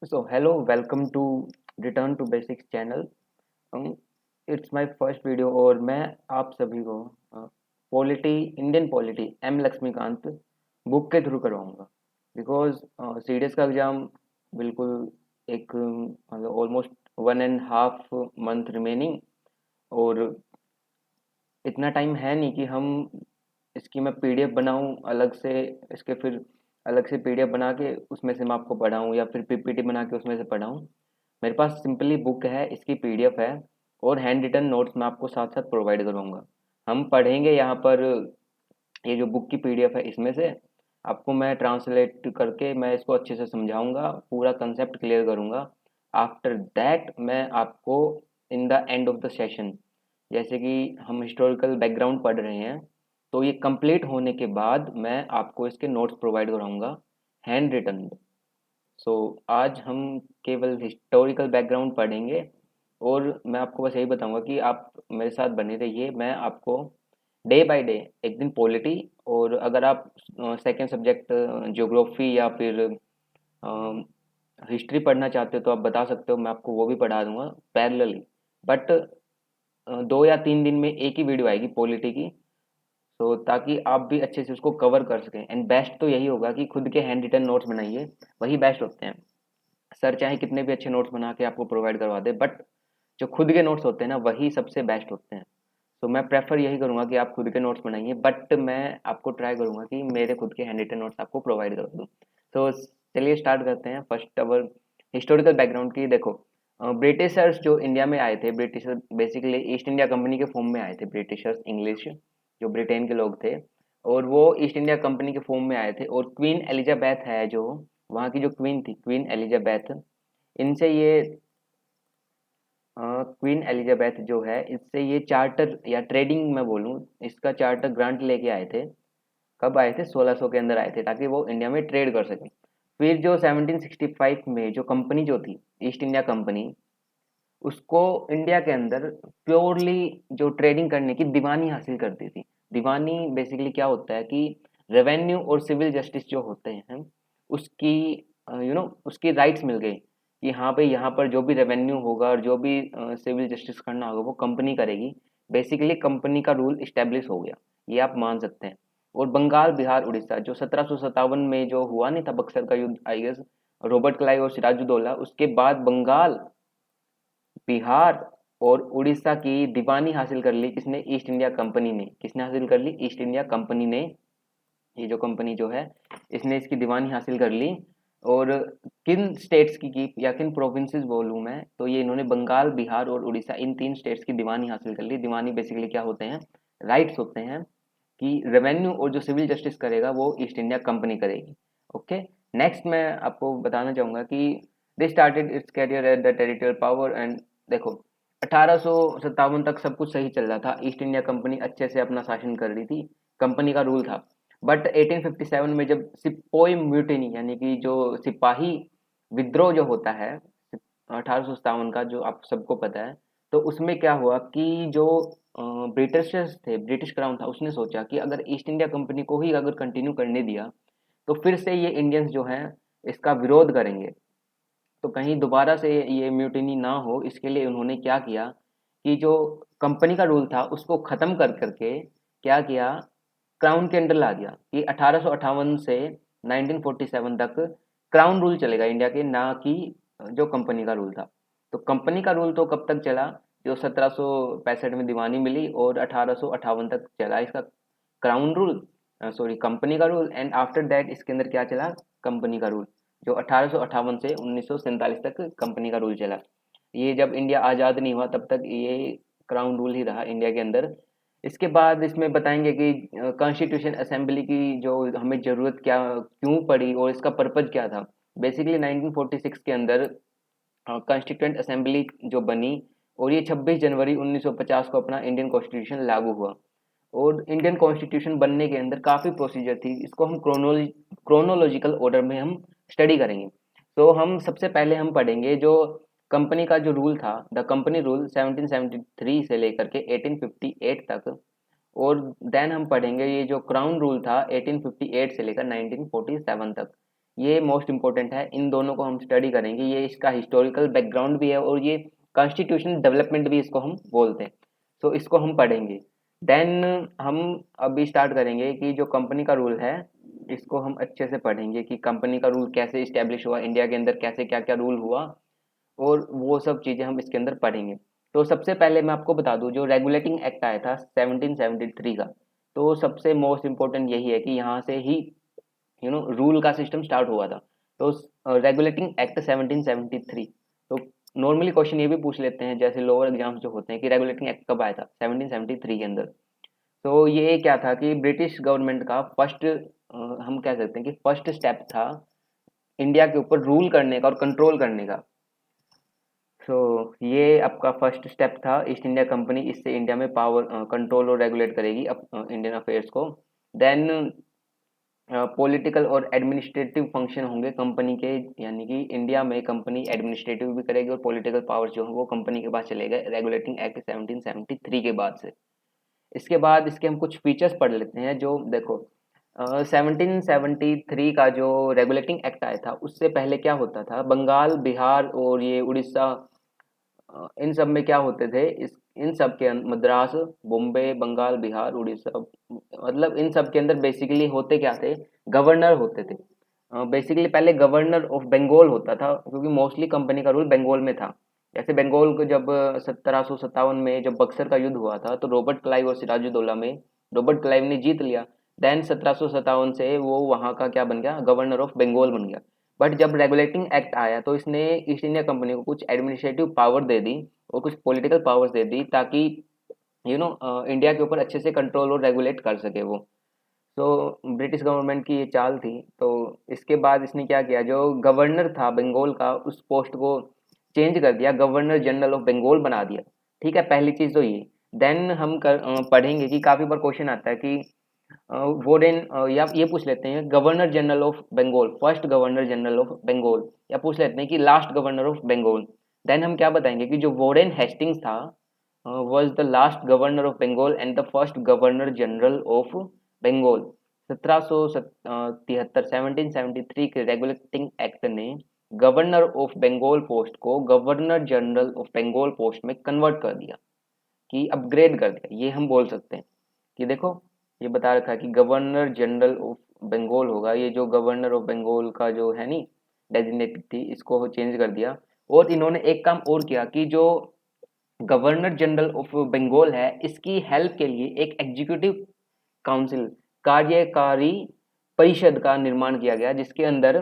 So hello, welcome to Return to Basics channel. It's my first video और मैं आप सभी को polity Indian polity M Laxmikanth book के थ्रू करवाऊंगा बिकॉज सीडीएस का एग्ज़ाम बिल्कुल एक मतलब ऑलमोस्ट 1.5 मंथ रिमेनिंग और इतना टाइम है नहीं कि हम इसकी मैं पीडीएफ बनाऊं अलग से इसके फिर अलग से पीडीएफ बना के उसमें से मैं आपको पढ़ाऊं या फिर पीपीटी बना के उसमें से पढ़ाऊं। मेरे पास सिंपली बुक है, इसकी पीडीएफ है और हैंड रिटन नोट्स मैं आपको साथ साथ प्रोवाइड करवाऊंगा। हम पढ़ेंगे यहाँ पर ये जो बुक की पीडीएफ है इसमें से आपको मैं ट्रांसलेट करके मैं इसको अच्छे से समझाऊंगा, पूरा कंसेप्ट क्लियर करूंगा। आफ्टर दैट मैं आपको in the end of the session, जैसे कि हम हिस्टोरिकल बैकग्राउंड पढ़ रहे हैं, तो ये कंप्लीट होने के बाद मैं आपको इसके नोट्स प्रोवाइड कराऊंगा हैंड रिटन। सो आज हम केवल हिस्टोरिकल बैकग्राउंड पढ़ेंगे और मैं आपको बस यही बताऊंगा कि आप मेरे साथ बने रहिए। मैं आपको डे बाय डे, एक दिन पॉलिटी और अगर आप सेकेंड सब्जेक्ट ज्योग्राफी या फिर हिस्ट्री पढ़ना चाहते हो तो आप बता सकते हो, मैं आपको वो भी पढ़ा दूंगा पैरेलली। बट 2 या 3 दिन में एक ही वीडियो आएगी पॉलिटी की, तो ताकि आप भी अच्छे से उसको कवर कर सकें। एंड बेस्ट तो यही होगा कि खुद के हैंड रिटन नोट्स बनाइए, वही बेस्ट होते हैं। सर चाहे कितने भी अच्छे नोट्स बना के आपको प्रोवाइड करवा दे, बट जो खुद के नोट्स होते हैं ना वही सबसे बेस्ट होते हैं। तो मैं प्रेफर यही करूँगा कि आप खुद के नोट्स बनाइए, बट मैं आपको ट्राई करूँगा कि मेरे खुद के हैंड रिटन नोट्स आपको प्रोवाइड कर दूँ। तो चलिए स्टार्ट करते हैं फर्स्ट अवर हिस्टोरिकल बैकग्राउंड की। देखो, ब्रिटिशर्स जो इंडिया में आए थे, britisher basically east India company के फॉर्म में आए थे। ब्रिटिशर्स इंग्लिश जो ब्रिटेन के लोग थे और वो ईस्ट इंडिया कंपनी के फॉर्म में आए थे। और क्वीन एलिजाबेथ है जो वहाँ की जो क्वीन थी, क्वीन एलिजाबेथ, इनसे ये क्वीन एलिजाबेथ जो है इससे ये चार्टर या ट्रेडिंग मैं बोलूँ, इसका चार्टर ग्रांट लेके आए थे। कब आए थे? 1600 के अंदर आए थे, ताकि वो इंडिया में ट्रेड कर सकें। फिर जो 1765 में जो कंपनी जो थी, ईस्ट इंडिया कंपनी, उसको इंडिया के अंदर प्योरली जो ट्रेडिंग करने की दीवानी हासिल करती थी। दीवानी बेसिकली क्या होता है कि रेवेन्यू और सिविल जस्टिस जो होते हैं उसकी उसकी राइट्स मिल गई कि हाँ भाई, यहाँ पर जो भी रेवेन्यू होगा और जो भी सिविल जस्टिस करना होगा वो कंपनी करेगी। बेसिकली कंपनी का रूल इस्टेब्लिश हो गया, ये आप मान सकते हैं। और बंगाल, बिहार, उड़ीसा जो 1757 में जो हुआ नहीं था बक्सर का युद्ध, आई गेस रॉबर्ट क्लाइव और सिराजुद्दौला, उसके बाद बंगाल, बिहार और उड़ीसा की दीवानी हासिल कर ली। किसने? ईस्ट इंडिया कंपनी ने। किसने हासिल कर ली? ईस्ट इंडिया कंपनी ने। ये जो कंपनी जो है इसने इसकी दीवानी हासिल कर ली। और किन स्टेट्स की या किन प्रोविंसेस बोलूँ मैं, तो ये इन्होंने बंगाल, बिहार और उड़ीसा, इन 3 स्टेट्स की दीवानी हासिल कर ली। दीवानी बेसिकली क्या होते हैं? राइट्स होते हैं कि रेवेन्यू और जो सिविल जस्टिस करेगा वो ईस्ट इंडिया कंपनी करेगी। ओके, नेक्स्ट मैं आपको बताना चाहूँगा कि they started it's career at the territorial power. And देखो, 1857 तक सब कुछ सही चल रहा था, ईस्ट इंडिया कंपनी अच्छे से अपना शासन कर रही थी, कंपनी का रूल था। बट 1857 में जब सिपोई म्यूटिनी यानी कि जो सिपाही विद्रोह जो होता है 1857 का, जो आप सबको पता है, तो उसमें क्या हुआ कि जो ब्रिटिशर्स थे, ब्रिटिश क्राउन था, उसने सोचा कि अगर ईस्ट इंडिया कंपनी को ही अगर कंटिन्यू करने दिया तो फिर से ये इंडियंस जो हैं इसका विरोध करेंगे। तो कहीं दोबारा से ये म्यूटिनी ना हो, इसके लिए उन्होंने क्या किया कि जो कंपनी का रूल था उसको ख़त्म कर करके क्या किया, क्राउन के अंडर ला दिया कि 1858 से 1947 तक क्राउन रूल चलेगा इंडिया के, ना कि जो कंपनी का रूल था। तो कंपनी का रूल तो कब तक चला? जो 1765 में दीवानी मिली और 1858 तक चला इसका क्राउन रूल, सॉरी कंपनी का रूल। एंड आफ्टर दैट इसके अंदर क्या चला? कंपनी का रूल, जो 1858 से 1947 तक कंपनी का रूल चला। ये जब इंडिया आज़ाद नहीं हुआ तब तक ये क्राउन रूल ही रहा इंडिया के अंदर। इसके बाद इसमें बताएंगे कि कॉन्स्टिट्यूशन असेंबली की जो हमें ज़रूरत क्या क्यों पड़ी और इसका पर्पज़ क्या था। बेसिकली 1946 के अंदर कॉन्स्टिट्यूएंट असेंबली जो बनी और ये 26 जनवरी 1950 को अपना इंडियन कॉन्स्टिट्यूशन लागू हुआ। और इंडियन कॉन्स्टिट्यूशन बनने के अंदर काफ़ी प्रोसीजर थी, इसको हम क्रोनोलॉजिकल ऑर्डर में हम स्टडी करेंगे। तो हम सबसे पहले हम पढ़ेंगे जो कंपनी का जो रूल था, द कंपनी रूल 1773 से लेकर के 1858 तक। और देन हम पढ़ेंगे ये जो क्राउन रूल था 1858 से लेकर 1947 तक। ये मोस्ट इम्पोर्टेंट है, इन दोनों को हम स्टडी करेंगे, ये इसका हिस्टोरिकल बैकग्राउंड भी है और ये कॉन्स्टिट्यूशनल डेवलपमेंट भी इसको हम बोलते हैं। सो इसको हम पढ़ेंगे। देन हम अभी स्टार्ट करेंगे कि जो कंपनी का रूल है इसको हम अच्छे से पढ़ेंगे कि कंपनी का रूल कैसे इस्टेब्लिश हुआ, इंडिया के अंदर कैसे क्या क्या रूल हुआ, और वो सब चीज़ें हम इसके अंदर पढ़ेंगे। तो सबसे पहले मैं आपको बता दूं, जो रेगुलेटिंग एक्ट आया था 1773 का, तो सबसे मोस्ट इम्पोर्टेंट यही है कि यहाँ से ही रूल का सिस्टम स्टार्ट हुआ था। तो रेगुलेटिंग एक्ट 1773, तो नॉर्मली क्वेश्चन ये भी पूछ लेते हैं जैसे लोअर एग्जाम्स जो होते हैं कि रेगुलेटिंग एक्ट कब आया था 1773 के अंदर। तो ये क्या था कि ब्रिटिश गवर्नमेंट का फर्स्ट, हम कह सकते हैं कि फर्स्ट स्टेप था इंडिया के ऊपर रूल करने का और कंट्रोल करने का। सो ये आपका फर्स्ट स्टेप था ईस्ट इंडिया कंपनी, इससे इंडिया में पावर कंट्रोल और रेगुलेट करेगी इंडियन अफेयर्स को। देन पॉलिटिकल और एडमिनिस्ट्रेटिव फंक्शन होंगे कंपनी के, यानी कि इंडिया में कंपनी एडमिनिस्ट्रेटिव भी करेगी और पॉलिटिकल पावर्स जो है वो कंपनी के पास चले गए रेगुलेटिंग एक्ट 1773 के बाद से। इसके बाद इसके हम कुछ फीचर्स पढ़ लेते हैं। जो देखो 1773 का जो रेगुलेटिंग एक्ट आया था उससे पहले क्या होता था, बंगाल, बिहार और ये उड़ीसा, इन सब में क्या होते थे, इस इन सब के मद्रास, बॉम्बे, बंगाल, बिहार, उड़ीसा, मतलब इन सब के अंदर बेसिकली होते क्या थे, गवर्नर होते थे। बेसिकली पहले गवर्नर ऑफ बंगाल होता था क्योंकि मोस्टली कंपनी का रूल बंगाल में था। जैसे बंगाल को जब 1757 में जब बक्सर का युद्ध हुआ था तो रॉबर्ट क्लाइव और सिराजुद्दौला में रॉबर्ट क्लाइव ने जीत लिया। देन 1757 से वो वहाँ का क्या बन गया, गवर्नर ऑफ बंगाल बन गया। बट जब रेगुलेटिंग एक्ट आया तो इसने ईस्ट इंडिया कंपनी को कुछ एडमिनिस्ट्रेटिव पावर दे दी और कुछ पॉलिटिकल पावर्स दे दी ताकि इंडिया के ऊपर अच्छे से कंट्रोल और रेगुलेट कर सके वो। तो ब्रिटिश गवर्नमेंट की ये चाल थी। तो इसके बाद इसने क्या किया, जो गवर्नर था बंगाल का उस पोस्ट को चेंज कर दिया, गवर्नर जनरल ऑफ बंगाल बना दिया। ठीक है, पहली चीज़ तो ये। देन हम पढ़ेंगे कि काफ़ी बार क्वेश्चन आता है कि वोरेन, या ये पूछ लेते हैं governor general of Bengal, first governor general of Bengal, या पूछ लेते हैं कि last governor of Bengal. Then हम क्या बताएंगे कि जो वोरेन हेस्टिंग्स था was the last governor of Bengal and the first governor general of Bengal। 1773 1773 के रेगुलेटिंग एक्ट ने गवर्नर ऑफ बंगाल पोस्ट को governor general of Bengal post में कन्वर्ट कर दिया, कि अपग्रेड कर दिया, ये हम बोल सकते हैं। कि देखो ये बता रखा है कि गवर्नर जनरल ऑफ बंगाल होगा, ये जो गवर्नर ऑफ बंगाल का जो है नी डेजिग्नेटेड थी, इसको चेंज कर दिया। और इन्होंने एक काम और किया कि जो गवर्नर जनरल ऑफ बंगाल है इसकी हेल्प के लिए एक एग्जीक्यूटिव काउंसिल, कार्यकारी परिषद का निर्माण किया गया, जिसके अंदर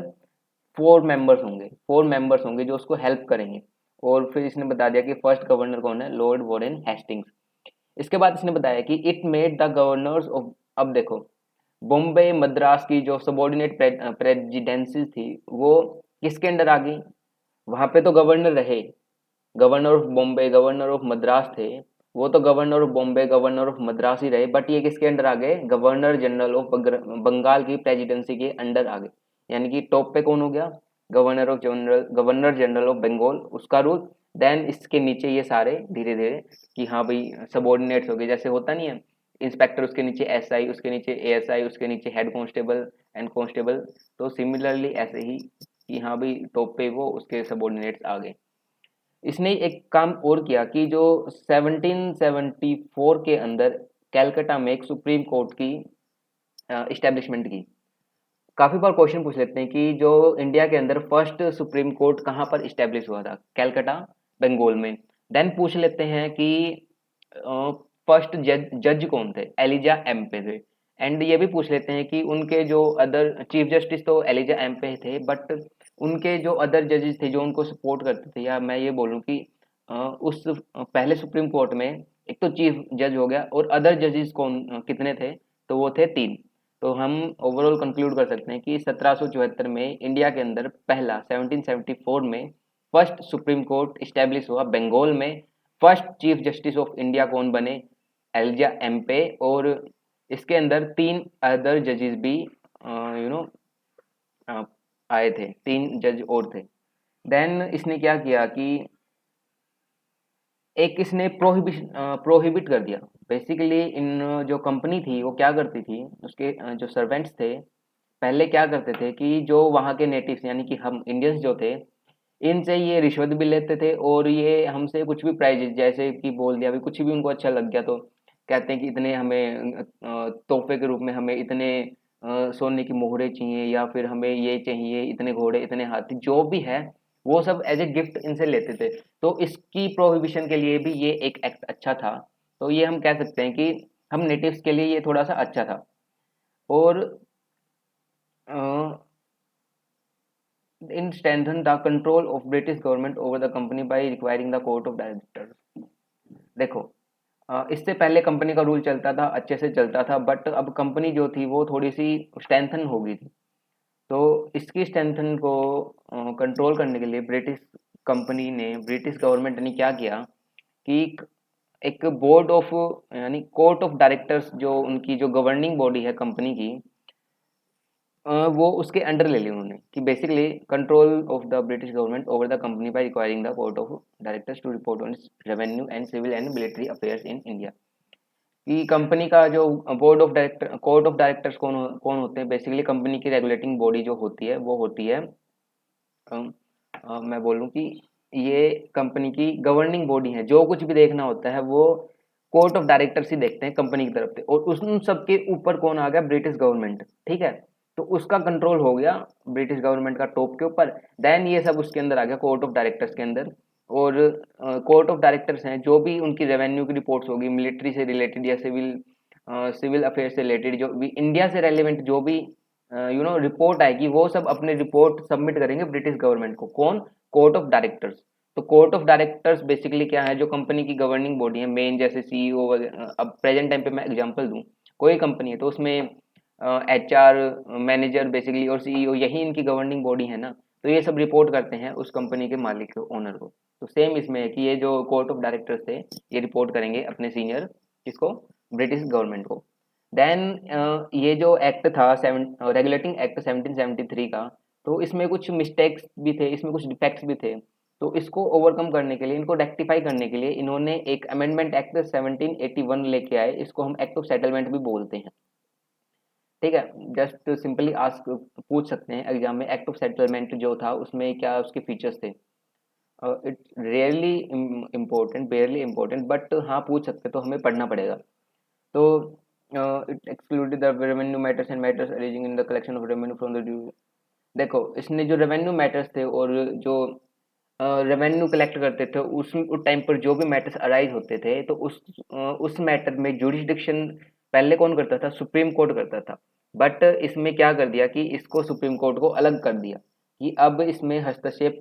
4 मेंबर्स होंगे जो उसको हेल्प करेंगे। और फिर इसने बता दिया कि फर्स्ट गवर्नर कौन है, लॉर्ड वॉरेन हेस्टिंग्स। इसके बाद इसने बताया कि it made the governors of, अब देखो बॉम्बे मद्रास की जो सबॉर्डिनेट प्रेसिडेंसी थी वो किसके अंडर आ गई, वहां पे तो गवर्नर रहे, governor of Bombay, governor of Madras थे, वो तो governor of Bombay, governor of Madras ही रहे, बट ये किसके अंडर आ गए, गवर्नर जनरल ऑफ बंगाल की प्रेसिडेंसी के अंडर आ गए। यानी कि टॉप पे कौन हो गया, गवर्नर जनरल ऑफ बंगाल, उसका रूल। देन इसके नीचे ये सारे धीरे धीरे कि हाँ भाई सबॉर्डिनेट्स हो गए, जैसे होता नहीं है इंस्पेक्टर, उसके नीचे एसआई, उसके नीचे एएसआई, उसके नीचे हेड कांस्टेबल एंड कांस्टेबल। तो सिमिलरली ऐसे ही कि हाँ भाई टॉप पे वो उसके सबॉर्डिनेट्स आ गए। इसने एक काम और किया कि जो 1774 के अंदर कैलकाटा में एक सुप्रीम कोर्ट की इस्टेब्लिशमेंट की। काफी बार क्वेश्चन पूछ लेते हैं कि जो इंडिया के अंदर फर्स्ट सुप्रीम कोर्ट कहाँ पर इस्टेब्लिश हुआ था, कैलकाटा बंगाल में। देन पूछ लेते हैं कि फर्स्ट जज कौन थे, एलिजा एम्पे थे। एंड ये भी पूछ लेते हैं कि उनके जो अदर चीफ जस्टिस तो एलिजा एम्पे थे, बट उनके जो अदर जजेस थे जो उनको सपोर्ट करते थे, या मैं ये बोलूँ कि उस पहले सुप्रीम कोर्ट में एक तो चीफ जज हो गया और अदर जजेस कौन कितने थे, तो वो थे 3। तो हम ओवरऑल कंक्लूड कर सकते हैं कि 1774 में इंडिया के अंदर पहला 1774 में फर्स्ट सुप्रीम कोर्ट इस्टेब्लिश हुआ बंगाल में। First chief justice of India कौन बने, एलिजा एम्पे, और इसके अंदर 3 अदर जजेस भी यू नो आए थे, 3 जज और थे। देन इसने क्या किया कि एक इसने प्रोहिबिट कर दिया। बेसिकली इन जो कंपनी थी वो क्या करती थी, उसके जो सर्वेंट्स थे पहले क्या करते थे कि जो वहाँ के नेटिव्स यानी कि हम इंडियंस जो थे, इनसे ये रिश्वत भी लेते थे और ये हमसे कुछ भी प्राइजेज़ जैसे कि बोल दिया अभी कुछ भी उनको अच्छा लग गया तो कहते हैं कि इतने हमें तोहफ़े के रूप में हमें इतने सोने की मोहरें चाहिए या फिर हमें ये चाहिए, इतने घोड़े, इतने हाथी, जो भी है, वो सब एज़ ए गिफ्ट इनसे लेते थे। तो इसकी प्रोहिबिशन के लिए भी ये एक एक्ट अच्छा था। तो ये हम कह सकते हैं कि हम नेटिव्स के लिए ये थोड़ा-सा अच्छा था। और अ in strengthen the control of British government over the company by requiring the court of directors। देखो इससे पहले कंपनी का रूल चलता था, अच्छे से चलता था, बट अब कंपनी जो थी वो थोड़ी सी स्ट्रेंथन हो गई थी। तो इसकी स्ट्रेंथन को कंट्रोल करने के लिए ब्रिटिश गवर्नमेंट ने क्या किया कि एक बोर्ड ऑफ यानी कोर्ट ऑफ डायरेक्टर्स जो उनकी जो गवर्निंग बॉडी है कंपनी की, वो उसके अंडर ले ली उन्होंने कि basically control of the British government over the company by requiring the court of directors to report on revenue and civil and military affairs in India. कि कंपनी का जो board of director court of directors कौन होते हैं, basically company की regulating body जो होती है वो होती है मैं बोलूँ कि ये कंपनी की गवर्निंग बॉडी है, जो कुछ भी देखना होता है वो कोर्ट ऑफ डायरेक्टर्स ही देखते हैं कंपनी की तरफ से, और उन सबके ऊपर कौन आ गया, ब्रिटिश गवर्नमेंट। ठीक है, तो उसका कंट्रोल हो गया ब्रिटिश गवर्नमेंट का टॉप के ऊपर। देन ये सब उसके अंदर आ गया कोर्ट ऑफ डायरेक्टर्स के अंदर। और कोर्ट ऑफ डायरेक्टर्स हैं जो भी उनकी रेवेन्यू की रिपोर्ट्स होगी, मिलिट्री से रिलेटेड या सिविल अफेयर से रिलेटेड, जो भी इंडिया से रेलिवेंट जो भी रिपोर्ट आएगी, वो सब अपने रिपोर्ट सबमिट करेंगे ब्रिटिश गवर्नमेंट को। कौन? Court of directors. तो कोर्ट ऑफ डायरेक्टर्स बेसिकली क्या है, जो कंपनी की गवर्निंग बॉडी है मेन, जैसे सीईओ वगैरह। अब प्रेजेंट टाइम पे मैं एग्जांपल दूं, कोई कंपनी है तो उसमें एचआर मैनेजर बेसिकली और सीईओ यही इनकी गवर्निंग बॉडी है ना, तो ये सब रिपोर्ट करते हैं उस कंपनी के मालिक को, ओनर को। तो सेम इसमें है कि ये जो कोर्ट ऑफ डायरेक्टर्स थे ये रिपोर्ट करेंगे अपने सीनियर किसको, ब्रिटिश गवर्नमेंट को। देन ये जो एक्ट था रेगुलेटिंग एक्ट 1773 का, तो इसमें कुछ मिस्टेक्स भी थे, इसमें कुछ डिफेक्ट्स भी थे। तो इसको ओवरकम करने के लिए, इनको रेक्टिफाई करने के लिए इन्होंने एक अमेंडमेंट एक्ट 1781 लेके आए, इसको हम एक्ट ऑफ सेटलमेंट भी बोलते हैं। ठीक है, जस्ट सिंपली आस्क पूछ सकते हैं एग्जाम में, एक्ट ऑफ सेटलमेंट जो था उसमें क्या उसके फीचर्स थे। It's rarely important, barely important, but हाँ पूछ सकते, तो हमें पढ़ना पड़ेगा। तो it excluded the revenue matters and matters arising in the collection of revenue from the due. देखो इसने जो रेवेन्यू मैटर्स थे और जो रेवेन्यू कलेक्ट करते थे, उस टाइम पर जो भी मैटर्स अराइज होते थे, तो उस मैटर में जुरिस्डिक्शन पहले कौन करता था, सुप्रीम कोर्ट करता था। बट इसमें क्या कर दिया कि इसको सुप्रीम कोर्ट को अलग कर दिया कि अब इसमें हस्तक्षेप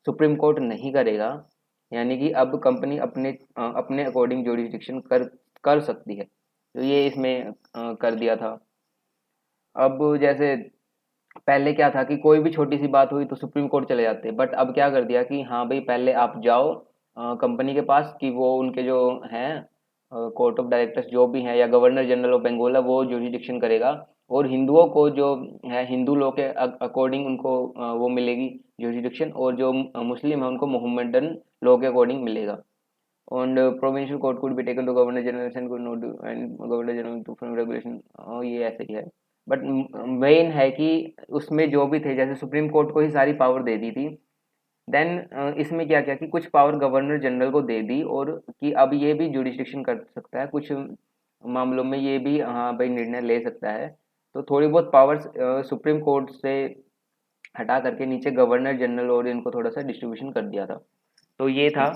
सुप्रीम कोर्ट नहीं करेगा, यानी कि अब कंपनी अपने अकॉर्डिंग जुरिस्डिक्शन कर कर सकती है। तो ये इसमें कर दिया था। अब जैसे पहले क्या था कि कोई भी छोटी सी बात हुई तो सुप्रीम कोर्ट चले जाते, बट अब क्या कर दिया कि हाँ भाई पहले आप जाओ कंपनी के पास कि वो उनके जो हैं कोर्ट ऑफ डायरेक्टर्स जो भी हैं, या गवर्नर जनरल ऑफ बंगाल, वो जुरिडिक्शन करेगा। और हिंदुओं को जो है हिंदू लॉ के अकॉर्डिंग उनको वो मिलेगी जुरिडिक्शन, और जो मुस्लिम है उनको मोहम्मदन लॉ के अकॉर्डिंग मिलेगा। And provincial court could be taken to governor general and could not do and governor general to from regulation। ये ऐसे ही है, बट मेन है कि उसमें जो भी थे, जैसे सुप्रीम कोर्ट को ही सारी पावर दे दी थी। देन इसमें क्या किया कि कुछ पावर गवर्नर जनरल को दे दी, और कि अब ये भी जुडिस्डिक्शन कर सकता है कुछ मामलों में, ये भी हाँ भाई निर्णय ले सकता है। तो थोड़ी बहुत पावर्स सुप्रीम कोर्ट से हटा करके नीचे गवर्नर जनरल और इनको थोड़ा सा डिस्ट्रीब्यूशन कर दिया था। तो ये था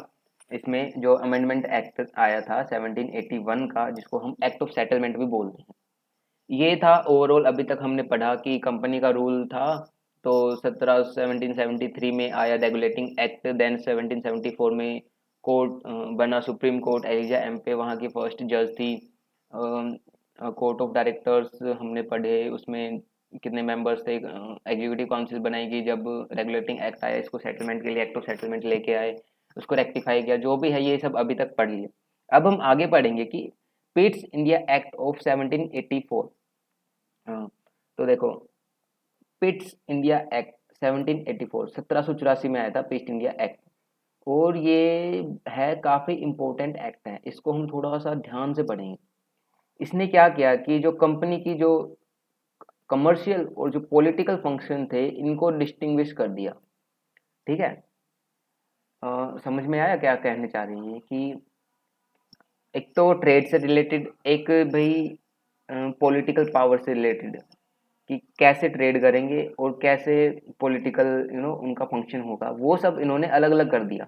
इसमें जो अमेंडमेंट एक्ट आया था 1781 का, जिसको हम एक्ट ऑफ सेटलमेंट भी बोलते हैं। ये था ओवरऑल अभी तक हमने पढ़ा कि कंपनी का रूल था। तो 1773 में आया रेगुलेटिंग एक्ट, देन 1774 में कोर्ट बना सुप्रीम कोर्ट, एलिजा एम्पे वहाँ की फर्स्ट जज थी। कोर्ट ऑफ डायरेक्टर्स हमने पढ़े, उसमें कितने मेंबर्स थे, एग्जीक्यूटिव काउंसिल बनाई गई जब रेगुलेटिंग एक्ट आया, इसको सेटलमेंट के लिए एक्ट ऑफ सेटलमेंट लेके आए, उसको रेक्टिफाई किया, जो भी है ये सब अभी तक पढ़ लिए। अब हम आगे पढ़ेंगे कि पिट्स इंडिया एक्ट ऑफ 1784। हाँ, तो देखो पिट्स इंडिया एक्ट 1784 1784 में आया था पिट्स इंडिया एक्ट। और ये है काफ़ी इम्पोर्टेंट एक्ट है, इसको हम थोड़ा सा ध्यान से पढ़ेंगे। इसने क्या किया कि जो कंपनी की जो कमर्शियल और जो पॉलिटिकल फंक्शन थे इनको डिस्टिंग्विश कर दिया। ठीक है। समझ में आया क्या कहने चाह रही है कि एक तो ट्रेड से रिलेटेड, एक भाई पॉलिटिकल पावर से रिलेटेड कि कैसे ट्रेड करेंगे और कैसे पॉलिटिकल उनका फंक्शन होगा, वो सब इन्होंने अलग अलग कर दिया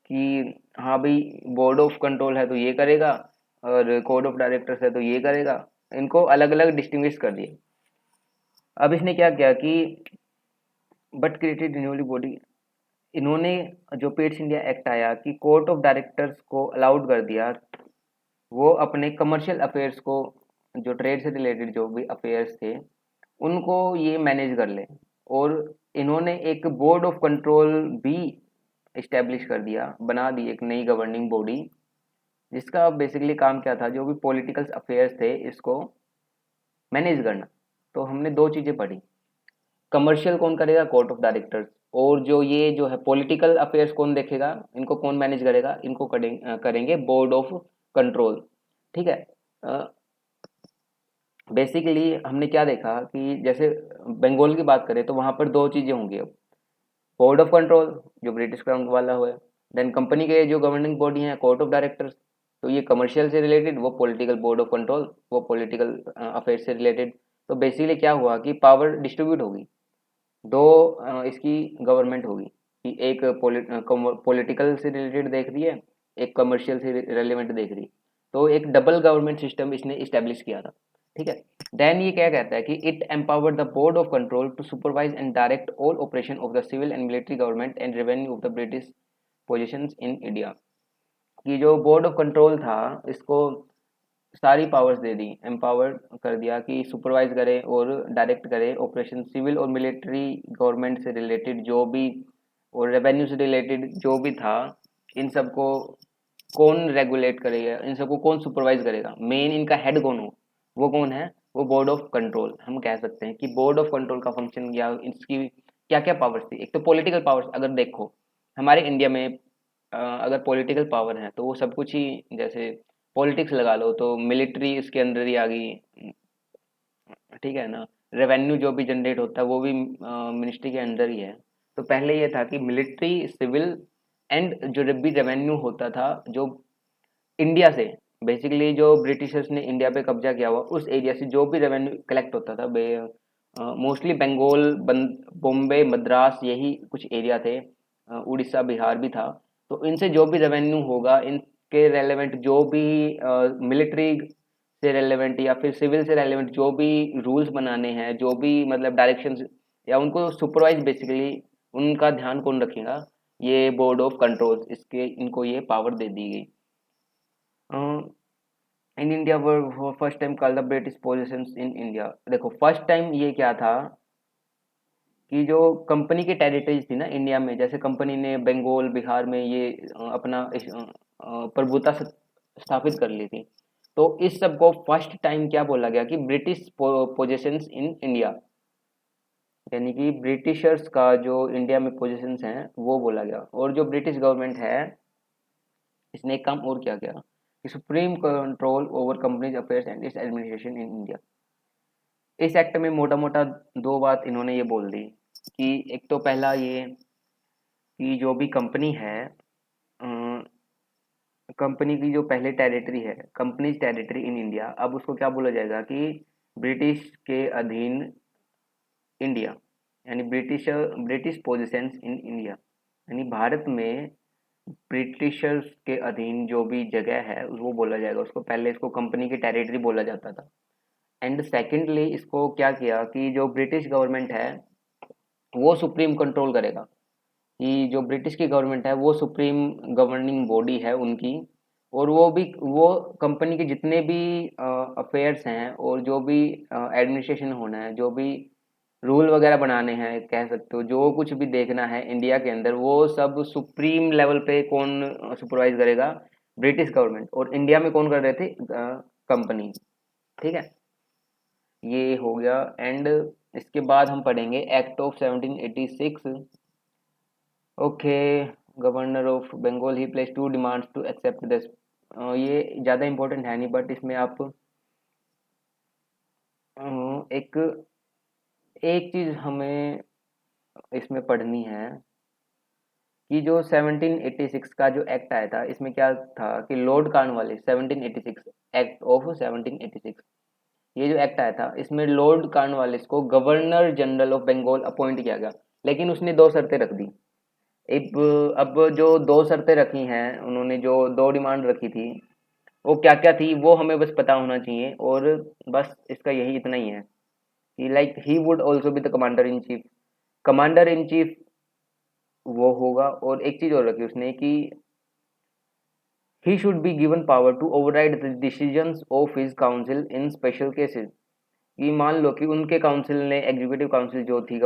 कि हाँ भाई बोर्ड ऑफ कंट्रोल है तो ये करेगा और कोड ऑफ डायरेक्टर्स है तो ये करेगा, इनको अलग अलग डिस्टिंग्विश कर दिया। अब इसने क्या किया कि बट क्रिएटेड रिन्यूअबल बॉडी, इन्होंने जो पेट्स इंडिया एक्ट आया कि कोर्ट ऑफ डायरेक्टर्स को अलाउड कर दिया वो अपने कमर्शियल अफेयर्स को, जो ट्रेड से रिलेटेड जो भी अफेयर्स थे उनको ये मैनेज कर ले। और इन्होंने एक बोर्ड ऑफ कंट्रोल भी इस्टेब्लिश कर दिया, बना दी एक नई गवर्निंग बॉडी, जिसका बेसिकली काम क्या था, जो भी पॉलिटिकल अफेयर्स थे इसको मैनेज करना। तो हमने दो चीज़ें पढ़ी, कमर्शियल कौन करेगा, कोर्ट ऑफ डायरेक्टर्स, और जो ये जो है पॉलिटिकल अफेयर्स कौन देखेगा, इनको कौन मैनेज करेगा, इनको करेंगे बोर्ड ऑफ कंट्रोल। ठीक है। बेसिकली हमने क्या देखा कि जैसे बंगाल की बात करें तो वहाँ पर दो चीज़ें होंगी। अब बोर्ड ऑफ कंट्रोल जो ब्रिटिश क्राउन वाला हुआ है, देन कंपनी के जो गवर्निंग बॉडी है कोर्ट ऑफ डायरेक्टर्स, तो ये कमर्शियल से रिलेटेड, वो पॉलिटिकल बोर्ड ऑफ कंट्रोल, वो पॉलिटिकल अफेयर से रिलेटेड। तो बेसिकली क्या हुआ कि पावर डिस्ट्रीब्यूट होगी, दो इसकी गवर्नमेंट होगी कि एक पॉलिटिकल से रिलेटेड देख रही है, एक कमर्शियल से रेलिवेंट देख रही है। तो एक डबल गवर्नमेंट सिस्टम इसने इस्टेब्लिश किया था। ठीक है। देन ये क्या कहता है कि it empower the board of control to supervise and direct all operation of the civil and military government and revenue of the British positions in India. कि जो बोर्ड ऑफ कंट्रोल था इसको सारी पावर्स दे दी, एम्पावर कर दिया कि supervise करे और डायरेक्ट करे ऑपरेशन सिविल और मिलिट्री गवर्नमेंट से रिलेटेड जो भी, और रेवेन्यू से रिलेटेड जो भी था, इन सबको कौन रेगुलेट करेगा, इन सबको कौन सुपरवाइज करेगा, मेन इनका हेड कौन हो, वो कौन है, वो बोर्ड ऑफ कंट्रोल। हम कह सकते हैं कि बोर्ड ऑफ कंट्रोल का फंक्शन या इसकी क्या क्या पावर्स थी। एक तो पॉलिटिकल पावर्स, अगर देखो हमारे इंडिया में अगर पॉलिटिकल पावर है तो वो सब कुछ ही, जैसे पॉलिटिक्स लगा लो तो मिलिट्री इसके अंदर ही आ गई। ठीक है ना। रेवेन्यू जो भी जनरेट होता है वो भी मिनिस्ट्री के अंदर ही है। तो पहले ये था कि मिलिट्री, सिविल एंड जो भी रेवेन्यू होता था जो इंडिया से, बेसिकली जो ब्रिटिशर्स ने इंडिया पे कब्जा किया हुआ उस एरिया से जो भी रेवेन्यू कलेक्ट होता था, मोस्टली बंगाल, बॉम्बे, मद्रास, यही कुछ एरिया थे, उड़ीसा, बिहार भी था। तो इनसे जो भी रेवेन्यू होगा, इनके रेलेवेंट जो भी मिलिट्री से रेलेवेंट या फिर सिविल से रेलेवेंट जो भी रूल्स बनाने हैं, जो भी मतलब डायरेक्शंस या उनको सुपरवाइज, बेसिकली उनका ध्यान कौन रखेगा, ये बोर्ड ऑफ कंट्रोल, इसके इनको ये पावर दे दी गई। In India were first time call the British possessions in India. देखो फर्स्ट टाइम ये क्या था कि जो कंपनी की टेरिटरीज थी ना इंडिया में, जैसे कंपनी ने बंगाल, बिहार में ये अपना प्रभुता स्थापित कर ली थी। तो इस सब को फर्स्ट टाइम क्या बोला गया कि ब्रिटिश पोजेशंस इन इंडिया, यानी कि ब्रिटिशर्स का जो इंडिया में पोजेशंस हैं वो बोला गया। और जो ब्रिटिश गवर्नमेंट है इसने एक काम और क्या किया कि supreme control over companies affairs and it's administration in India. इस एक्ट में मोटा मोटा दो बात इन्होंने ये बोल दी कि एक तो पहला ये कि जो भी कंपनी है, कंपनी की जो पहले टेरिटरी है, कंपनीज टेरिटरी इन इंडिया, अब उसको क्या बोला जाएगा कि ब्रिटिश के अधीन इंडिया, यानी ब्रिटिश पोजिशंस इन इंडिया, यानी भारत में ब्रिटिशर्स के अधीन जो भी जगह है वो बोला जाएगा उसको। पहले इसको कंपनी की टेरिटरी बोला जाता था। एंड सेकेंडली इसको क्या किया कि जो ब्रिटिश गवर्नमेंट है वो सुप्रीम कंट्रोल करेगा, कि जो ब्रिटिश की गवर्नमेंट है वो सुप्रीम गवर्निंग बॉडी है उनकी। और वो कंपनी के जितने भी अफेयर्स हैं और जो भी एडमिनिस्ट्रेशन होना है, जो भी रूल वगैरह बनाने हैं कह सकते हो, जो कुछ भी देखना है इंडिया के अंदर, वो सब सुप्रीम लेवल पे कौन सुपरवाइज करेगा, ब्रिटिश गवर्नमेंट। और इंडिया में कौन कर रहे थे, कंपनी। ठीक है, ये हो गया। एंड इसके बाद हम पढ़ेंगे act of 1786। Okay, governor of Bengal he place to demands to accept this. ये ज़्यादा इंपॉर्टेंट है नहीं, बट इसमें आप एक एक चीज़ हमें इसमें पढ़नी है कि जो 1786 का जो एक्ट आया था, इसमें क्या था कि लॉर्ड कॉर्नवालिस, 1786 एक्ट ऑफ 1786, ये जो एक्ट आया था इसमें लॉर्ड कॉर्नवालिस को governor general of Bengal appoint किया गया, लेकिन उसने दो शर्तें रख दी। अब जो दो शर्तें रखी हैं उन्होंने, जो दो डिमांड रखी थी, वो क्या क्या थी वो हमें बस पता होना चाहिए, और बस इसका यही इतना ही है कि like he would also be the commander in chief. Commander in chief वो होगा, और एक चीज और रखी उसने कि he should be given power to override the decisions of his council in special cases. कि मान लो कि उनके काउंसिल ने, एग्जीक्यूटिव काउंसिल जो थी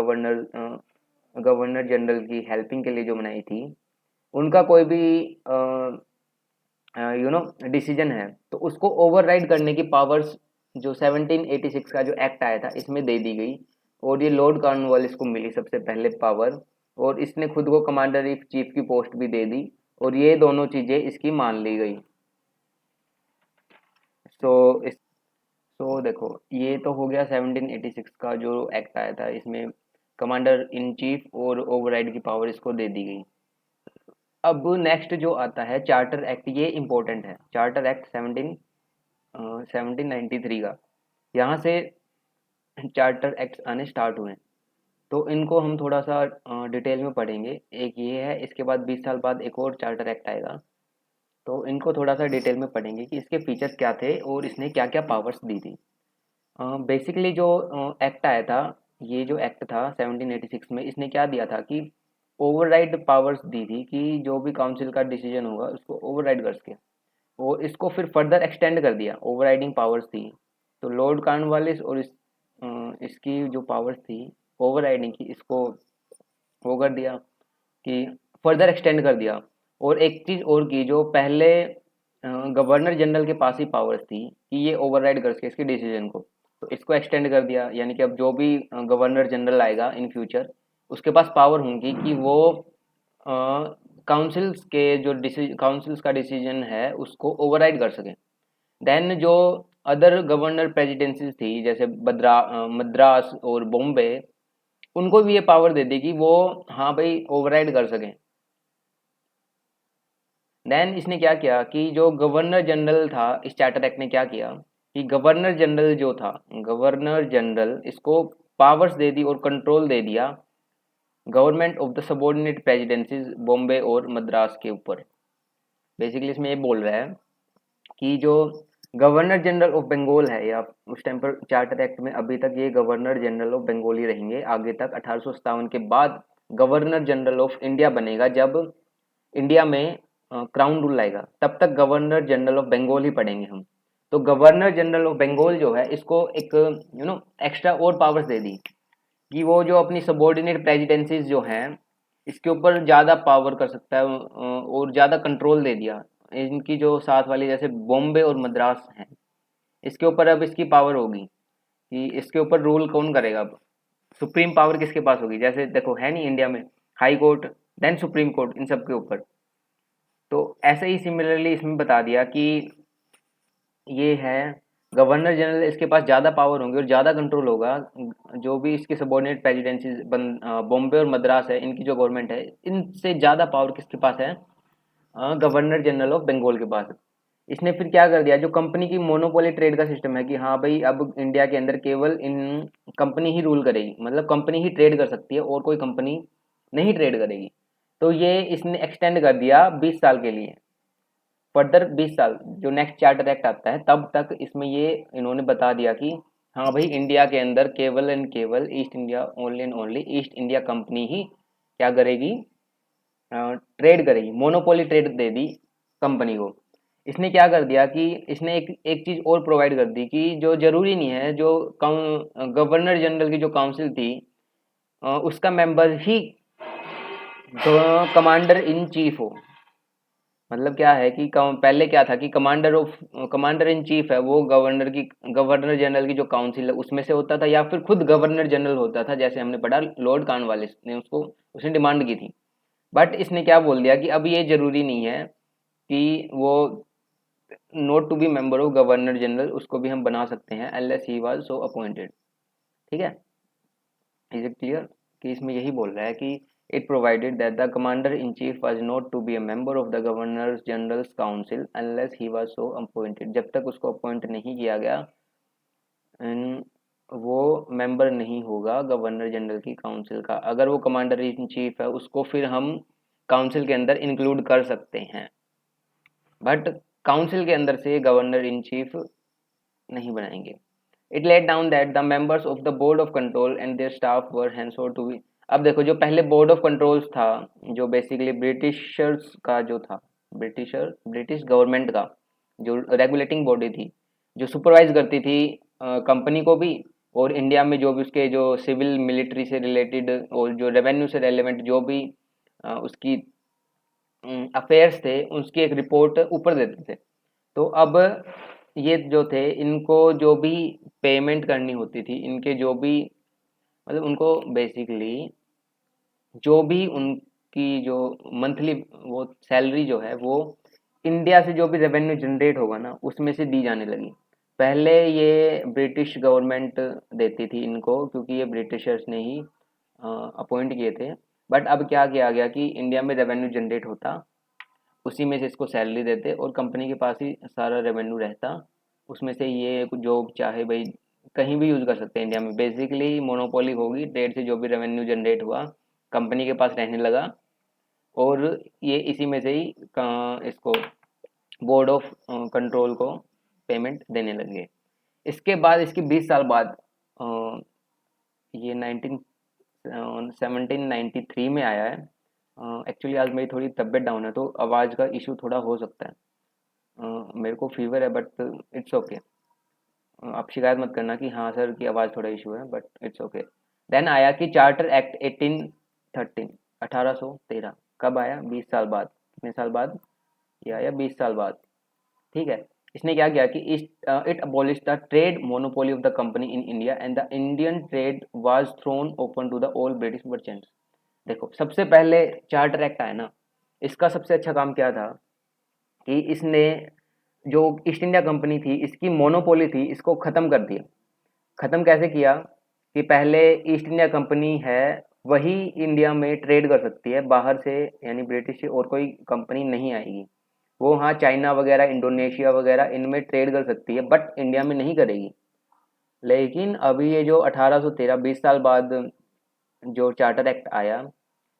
गवर्नर जनरल की हेल्पिंग के लिए जो बनाई थी, उनका कोई भी डिसीजन है तो उसको ओवरराइड करने की पावर्स जो 1786 का जो एक्ट आया था इसमें दे दी गई, और ये लॉर्ड कॉर्नवालिस को मिली सबसे पहले पावर, और इसने खुद को कमांडर इन चीफ की पोस्ट भी दे दी, और ये दोनों चीजें इसकी मान ली गई। सो इस सो देखो, ये तो हो गया 1786 का जो एक्ट आया था, इसमें कमांडर इन चीफ और ओवरराइड की पावर इसको दे दी गई। अब नेक्स्ट जो आता है चार्टर एक्ट, ये इंपॉर्टेंट है। चार्टर एक्ट 1793 का, यहाँ से चार्टर एक्ट आने स्टार्ट हुए हैं। तो इनको हम थोड़ा सा डिटेल में पढ़ेंगे। एक ये है, इसके बाद 20 साल बाद एक और चार्टर एक्ट आएगा, तो इनको थोड़ा सा डिटेल में पढ़ेंगे कि इसके फीचर्स क्या थे और इसने क्या क्या पावर्स दी थी। बेसिकली जो एक्ट आया था, ये जो एक्ट था 1786 में, इसने क्या दिया था कि ओवरराइड पावर्स दी थी कि जो भी काउंसिल का डिसीजन होगा उसको ओवरराइड कर सके, और इसको फिर फर्दर एक्सटेंड कर दिया। ओवरराइडिंग पावर्स थी तो लॉर्ड कॉर्नवालिस, और इसकी जो पावर्स थी ओवरराइडिंग की, इसको वो कर दिया कि फर्दर एक्सटेंड कर दिया। और एक चीज़ और की, जो पहले गवर्नर जनरल के पास ही पावर्स थी कि ये ओवरराइड कर सके इसके डिसीजन को, तो इसको एक्सटेंड कर दिया। यानी कि अब जो भी गवर्नर जनरल आएगा इन फ्यूचर, उसके पास पावर होंगी कि वो काउंसिल्स के जो काउंसिल्स का डिसीजन है उसको ओवरराइड कर सके। देन जो अदर गवर्नर प्रेसिडेंसीज थी, जैसे मद्रास और बॉम्बे, उनको भी ये पावर दे दी कि वो, हाँ भाई, ओवरराइड कर सकें। देन इसने क्या किया कि जो गवर्नर जनरल था, इस चार्टर एक्ट ने क्या किया कि गवर्नर जनरल जो था, गवर्नर जनरल इसको पावर्स दे दी और कंट्रोल दे दिया government of the subordinate presidencies Bombay और मद्रास के ऊपर। बेसिकली इसमें ये बोल रहा है कि जो गवर्नर जनरल ऑफ बंगाल है, या उस टाइम पर चार्टर एक्ट में अभी तक ये गवर्नर जनरल ऑफ बंगाल ही रहेंगे आगे तक। 1857 के बाद गवर्नर जनरल ऑफ इंडिया बनेगा, जब इंडिया में क्राउन रूल आएगा, तब तक गवर्नर जनरल ऑफ बंगाल ही पढ़ेंगे हम। तो गवर्नर जनरल ऑफ बंगाल जो है, इसको एक एक्स्ट्रा और पावर्स दे दी कि वो जो अपनी सबॉर्डिनेट प्रेसिडेंसीज जो हैं, इसके ऊपर ज़्यादा पावर कर सकता है, और ज़्यादा कंट्रोल दे दिया। इनकी जो साथ वाली, जैसे बॉम्बे और मद्रास हैं, इसके ऊपर अब इसकी पावर होगी कि इसके ऊपर रूल कौन करेगा। अब सुप्रीम पावर किसके पास होगी, जैसे देखो है नहीं इंडिया में high court, then supreme court, इन सब के ऊपर। तो ऐसे ही सिमिलरली इसमें बता दिया कि ये है गवर्नर जनरल, इसके पास ज़्यादा पावर होंगे और ज़्यादा कंट्रोल होगा। जो भी इसकी सबॉर्डिनेट प्रेसिडेंसी बॉम्बे और मद्रास है, इनकी जो गवर्नमेंट है, इनसे ज़्यादा पावर किसके पास है, गवर्नर जनरल ऑफ बंगाल के पास। इसने फिर क्या कर दिया, जो कंपनी की मोनोपोली ट्रेड का सिस्टम है कि हाँ भाई, अब इंडिया के अंदर केवल इन कंपनी ही रूल करेगी, मतलब कंपनी ही ट्रेड कर सकती है और कोई कंपनी नहीं ट्रेड करेगी। तो ये इसने एक्सटेंड कर दिया 20 साल के लिए, फर्दर 20 साल, जो नेक्स्ट चार्टर एक्ट आता है तब तक इसमें ये इन्होंने बता दिया कि हाँ भाई, इंडिया के अंदर केवल एंड केवल East India, only and only East India Company ही क्या करेगी, ट्रेड करेगी। मोनोपोली ट्रेड दे दी कंपनी को। इसने क्या कर दिया कि इसने एक एक चीज़ और प्रोवाइड कर दी कि जो जरूरी नहीं है, जो गवर्नर जनरल की जो काउंसिल थी, उसका member he commander in chief हो। मतलब क्या है कि पहले क्या था कि कमांडर इन चीफ है वो गवर्नर जनरल की जो काउंसिल है उसमें से होता था, या फिर खुद गवर्नर जनरल होता था, जैसे हमने पढ़ा लॉर्ड कॉर्नवालिस ने उसको, उसने डिमांड की थी। बट इसने क्या बोल दिया कि अब ये जरूरी नहीं है कि वो not to be member of governor general, उसको भी हम बना सकते हैं unless he was so appointed. ठीक है। Is it clear? कि इसमें यही बोल रहा है कि it provided that the commander in chief was not to be a member of the governor general's council unless he was so appointed. जब तक उसको अपॉइंट नहीं किया गया वो मेंबर नहीं होगा गवर्नर जनरल की काउंसिल का। अगर वो कमांडर इन चीफ है उसको फिर हम काउंसिल के अंदर इंक्लूड कर सकते हैं, बट काउंसिल के अंदर से गवर्नर इन चीफ नहीं बनाएंगे। It laid down that the members of the board of control and their staff were henceforth to be. अब देखो जो पहले बोर्ड ऑफ कंट्रोल्स था, जो बेसिकली ब्रिटिशर्स का जो था, ब्रिटिश गवर्नमेंट का जो रेगुलेटिंग बॉडी थी, जो सुपरवाइज करती थी कंपनी को भी, और इंडिया में जो भी उसके जो सिविल मिलिट्री से रिलेटेड और जो रेवेन्यू से रेलेवेंट जो भी उसकी अफेयर्स थे उसकी एक रिपोर्ट ऊपर देते थे। तो अब ये जो थे इनको जो भी पेमेंट करनी होती थी, इनके जो भी मतलब उनको बेसिकली जो भी उनकी जो मंथली वो सैलरी जो है वो इंडिया से जो भी रेवेन्यू जनरेट होगा ना उसमें से दी जाने लगी। पहले ये ब्रिटिश गवर्नमेंट देती थी इनको क्योंकि ये ब्रिटिशर्स ने ही अपॉइंट किए थे। बट अब क्या किया गया कि इंडिया में रेवेन्यू जनरेट होता, उसी में से इसको सैलरी देते और कंपनी के पास ही सारा रेवेन्यू रहता, उसमें से ये जो चाहे भाई कहीं भी यूज़ कर सकते हैं इंडिया में। बेसिकली मोनोपोली होगी, ट्रेड से जो भी रेवेन्यू जनरेट हुआ कंपनी के पास रहने लगा और ये इसी में से ही इसको बोर्ड ऑफ कंट्रोल को पेमेंट देने लगे। इसके बाद इसके 20 साल बाद ये 1793 में आया है। एक्चुअली आज मेरी थोड़ी तबीयत डाउन है तो आवाज़ का इशू थोड़ा हो सकता है। मेरे को फीवर है बट इट्स ओके। आप शिकायत मत करना कि हाँ सर की आवाज़ थोड़ा इशू है, बट इट्स ओके। देन आया कि चार्टर एक्ट 1813, 1813 कब आया? 20 साल बाद। कितने साल बाद? ये आया 20 साल बाद। ठीक है। इसने क्या किया कि it abolish the trade monopoly of the company in India and the Indian trade was thrown open to the all British merchants. देखो सबसे पहले चार्टर एक्ट आया ना, इसका सबसे अच्छा काम क्या था कि इसने जो ईस्ट इंडिया कंपनी थी इसकी मोनोपोली थी इसको ख़त्म कर दिया। ख़त्म कैसे किया कि पहले ईस्ट इंडिया कंपनी है वही इंडिया में ट्रेड कर सकती है, बाहर से यानी ब्रिटिश से और कोई कंपनी नहीं आएगी। वो हाँ चाइना वगैरह इंडोनेशिया वगैरह इनमें ट्रेड कर सकती है बट इंडिया में नहीं करेगी। लेकिन अभी ये जो 1813 20 साल बाद जो चार्टर एक्ट आया,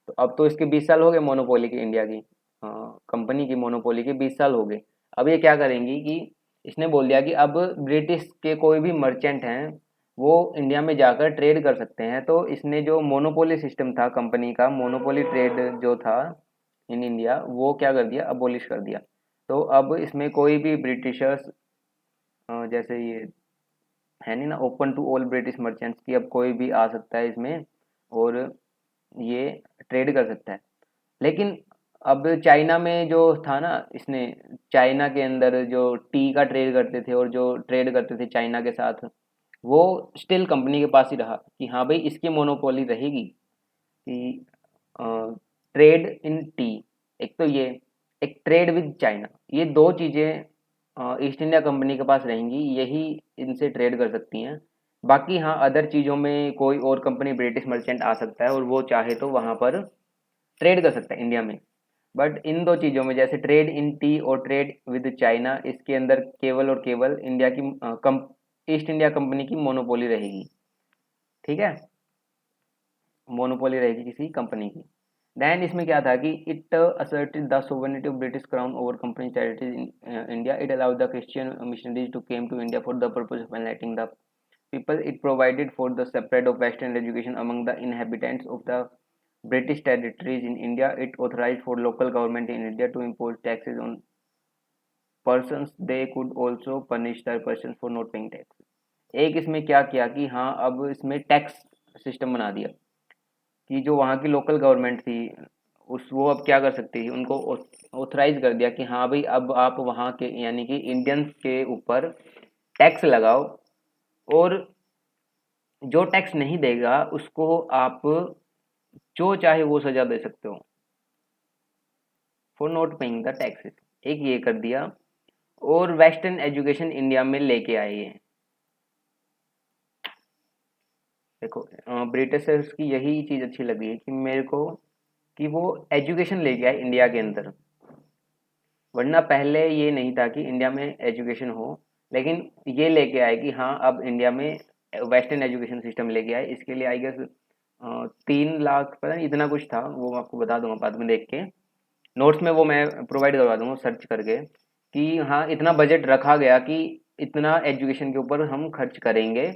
तो अब तो इसके 20 साल हो गए मोनोपोली की, इंडिया की कंपनी की मोनोपोली के 20 साल हो गए। अब ये क्या करेंगी कि इसने बोल दिया कि अब ब्रिटिश के कोई भी मर्चेंट हैं वो इंडिया में जाकर ट्रेड कर सकते हैं। तो इसने जो मोनोपोली सिस्टम था कंपनी का, मोनोपोली ट्रेड जो था इन इंडिया, वो क्या कर दिया? अबोलिश कर दिया। तो अब इसमें कोई भी ब्रिटिशर्स जैसे ये है नहीं ना open to all British merchants की, अब कोई भी आ सकता है इसमें और ये ट्रेड कर सकता है। लेकिन अब चाइना में जो था ना, इसने चाइना के अंदर जो टी का ट्रेड करते थे और जो ट्रेड करते थे चाइना के साथ, वो स्टिल कंपनी के पास ही रहा कि हाँ भाई इसकी मोनोपोली रहेगी कि ट्रेड इन टी। एक तो ये, एक ट्रेड विद चाइना, ये दो चीज़ें ईस्ट इंडिया कंपनी के पास रहेंगी, यही इनसे ट्रेड कर सकती हैं। बाकी हाँ अदर चीज़ों में कोई और कंपनी ब्रिटिश मर्चेंट आ सकता है और वो चाहे तो वहाँ पर ट्रेड कर सकता है इंडिया में। बट इन दो चीज़ों में जैसे ट्रेड इन टी और ट्रेड विद चाइना, इसके अंदर केवल और केवल इंडिया की ईस्ट इंडिया कंपनी की मोनोपोली रहेगी। ठीक है, मोनोपोली रहेगी किसी कंपनी की। देन इसमें क्या था कि it asserted the sovereignty of British Crown over company territories in India. It allowed the Christian missionaries to came to India for the purpose of enlightening the people. It provided for the spread of Western education among the inhabitants of the British territories in India. It authorized for local government in India to impose taxes on persons. They could also punish the persons for not paying tax. एक इसमें क्या किया कि हाँ अब इसमें tax system बना दिया कि जो वहाँ की लोकल गवर्नमेंट थी उस वो अब क्या कर सकती थी, उनको ऑथराइज कर दिया कि हाँ भाई अब आप वहाँ के यानी कि इंडियंस के ऊपर टैक्स लगाओ और जो टैक्स नहीं देगा उसको आप जो चाहे वो सजा दे सकते हो for not paying the taxes. एक ये कर दिया और वेस्टर्न एजुकेशन इंडिया में लेके आए ये। देखो ब्रिटिशर्स की यही चीज़ अच्छी लगी है कि मेरे को कि वो एजुकेशन लेके आए इंडिया के अंदर। वरना पहले ये नहीं था कि इंडिया में एजुकेशन हो, लेकिन ये लेके आए कि हाँ अब इंडिया में वेस्टर्न एजुकेशन सिस्टम लेके आए। इसके लिए आई गेस 3 लाख पता नहीं इतना कुछ था, वो मैं आपको बता दूंगा बाद में देख के। नोट्स में वो मैं प्रोवाइड करवा दूंगा सर्च करके कि हाँ इतना बजट रखा गया कि इतना एजुकेशन के ऊपर हम खर्च करेंगे।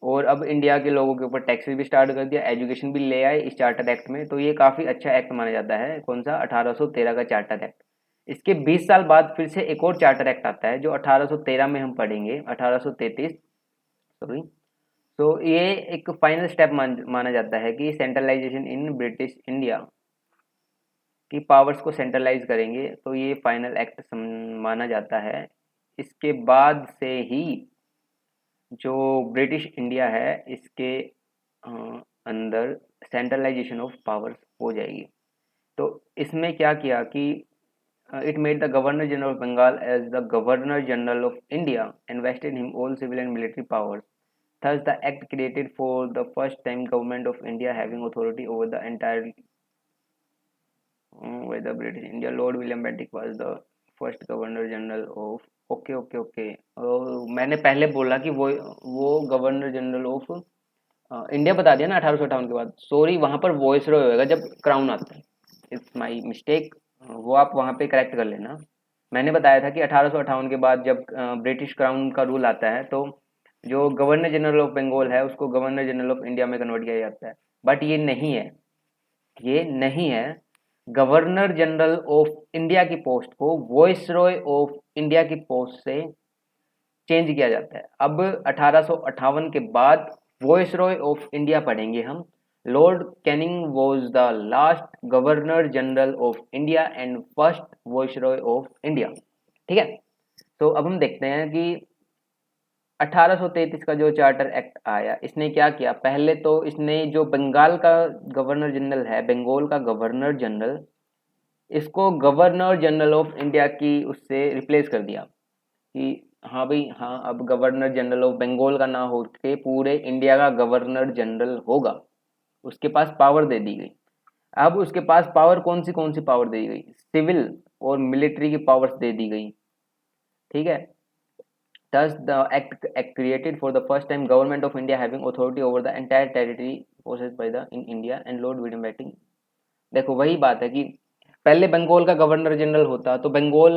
और अब इंडिया के लोगों के ऊपर टैक्सेस भी स्टार्ट कर दिया, एजुकेशन भी ले आए इस चार्टर एक्ट में। तो ये काफ़ी अच्छा एक्ट माना जाता है। कौन सा? 1813 का चार्टर एक्ट। इसके 20 साल बाद फिर से एक और चार्टर एक्ट आता है जो 1813 में हम पढ़ेंगे, 1833 सॉरी। तो ये एक फाइनल स्टेप माना जाता है कि सेंट्रलाइजेशन इन ब्रिटिश इंडिया की पावर्स को सेंट्रलाइज करेंगे। तो ये फाइनल एक्ट माना जाता है। इसके बाद से ही जो ब्रिटिश इंडिया है इसके अंदर सेंट्रलाइजेशन ऑफ पावर्स हो जाएगी। तो इसमें क्या किया कि it made the governor general of Bengal as the governor general of India and vested him all civil and military powers. Thus, the act created for the first time government of India having authority over the entire by the British India. Lord William Bentinck was the first Governor General of okay okay okay. मैंने पहले बोला कि वो governor general of India बता दिया ना 1858 के बाद। सॉरी, वहां पर वॉइस रॉय होएगा जब क्राउन आता है। इट्स माय मिस्टेक, वो आप वहां पे करेक्ट कर लेना। मैंने बताया था कि 1858 के बाद जब ब्रिटिश क्राउन का रूल आता है तो जो गवर्नर जनरल ऑफ बंगाल है उसको गवर्नर जनरल ऑफ इंडिया में कन्वर्ट किया जाता है। बट ये नहीं है, ये नहीं है। गवर्नर जनरल ऑफ इंडिया की पोस्ट को वॉइस रॉय ऑफ इंडिया की पोस्ट से चेंज किया जाता है। अब 1858 के बाद वॉइस रॉय ऑफ इंडिया पढ़ेंगे हम। Lord Canning was the last governor general of India and first voice Roy of India. ठीक है। तो अब हम देखते हैं कि 1833 का जो चार्टर एक्ट आया इसने क्या किया। पहले तो इसने जो बंगाल का गवर्नर जनरल है, बंगाल का गवर्नर जनरल, इसको गवर्नर जनरल ऑफ इंडिया की उससे रिप्लेस कर दिया कि हाँ भाई हाँ अब गवर्नर जनरल ऑफ बंगाल का ना हो के पूरे इंडिया का गवर्नर जनरल होगा। उसके पास पावर दे दी गई। अब उसके पास पावर कौन सी पावर दे दी गई? सिविल और मिलिट्री की पावर्स दे दी गई। ठीक है। Thus, the act created for the first time government of India having authority over the entire territory possessed by the in India and Lord William Bentinck। देखो वही बात है कि पहले बंगाल का गवर्नर जनरल होता तो बंगाल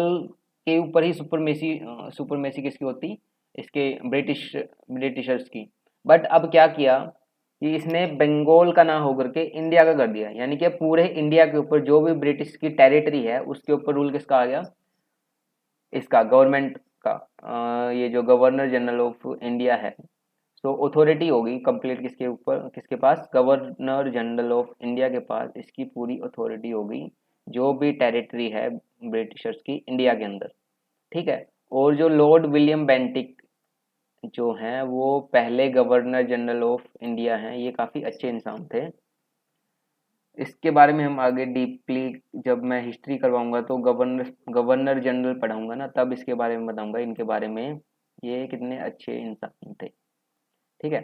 के ऊपर ही सुपरमेसी किसकी होती? इसके ब्रिटिशर्स की। बट अब क्या किया कि इसने बंगाल का ना होकर के इंडिया का कर दिया। यानी कि पूरे इंडिया के ऊपर जो भी ब्रिटिश की टेरिटरी है उसके ऊपर रूल किसका आ गया? इसका गवर्नमेंट का। ये जो गवर्नर जनरल ऑफ इंडिया है तो अथॉरिटी होगी कंप्लीट किसके ऊपर? किसके पास? गवर्नर जनरल ऑफ इंडिया के पास इसकी पूरी अथॉरिटी होगी जो भी टेरिटरी है ब्रिटिशर्स की इंडिया के अंदर। ठीक है। और जो लॉर्ड विलियम बेंटिक जो हैं वो पहले गवर्नर जनरल ऑफ इंडिया हैं। ये काफ़ी अच्छे इंसान थे। इसके बारे में हम आगे डीपली जब मैं हिस्ट्री करवाऊंगा तो गवर्नर जनरल पढ़ाऊंगा ना, तब इसके बारे में बताऊंगा इनके बारे में ये कितने अच्छे इंसान थे। ठीक है।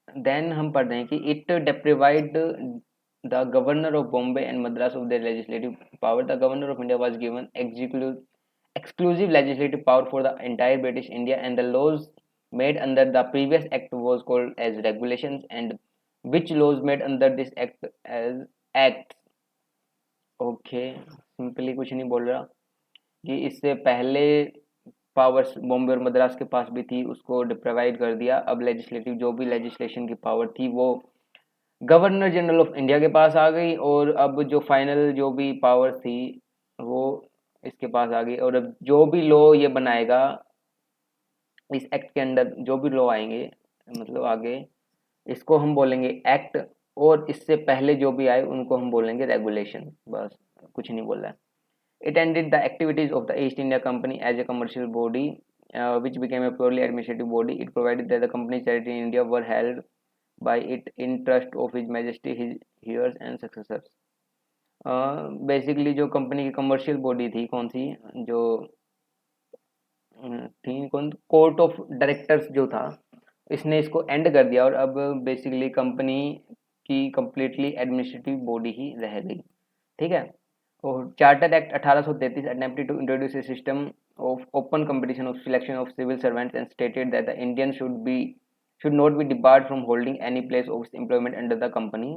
देन हम पढ़ रहे हैं कि it deprived the governor of Bombay and Madras of their legislative power. The governor of India was given exclusive legislative power for the entire British India, and the laws made under the previous act was called as regulations, and which laws made under this act as acts। Okay, simply कुछ नहीं बोल रहा कि इससे पहले powers Bombay और मद्रास के पास भी थी, उसको डिप्रोवाइड कर दिया। अब लेजिस्लेटिव जो भी लेजिस्लेशन की पावर थी वो गवर्नर जनरल ऑफ इंडिया के पास आ गई, और अब जो फाइनल जो भी पावर थी वो इसके पास आ गई। और अब जो भी लॉ ये बनाएगा इस एक्ट के अंदर, जो भी लॉ आएंगे मतलब आगे, इसको हम बोलेंगे एक्ट, और इससे पहले जो भी आए उनको हम बोलेंगे रेगुलेशन। बस, कुछ नहीं बोल रहा है। It ended the activities of the East India Company as a commercial body, which became a purely administrative body. It provided that the company's territory in India were held by it in trust of His Majesty, his heirs and successors. Basically जो company की commercial body थी कौन सी, जो थी कौन, court of directors जो था इसने इसको एंड कर दिया और अब बेसिकली कंपनी की कंप्लीटली एडमिनिस्ट्रेटिव बॉडी ही रह गई। ठीक है। और charter act 1833 attempted to introduce a system of open competition of selection of civil servants and stated that the Indian should not be debarred from holding any place of employment under the company.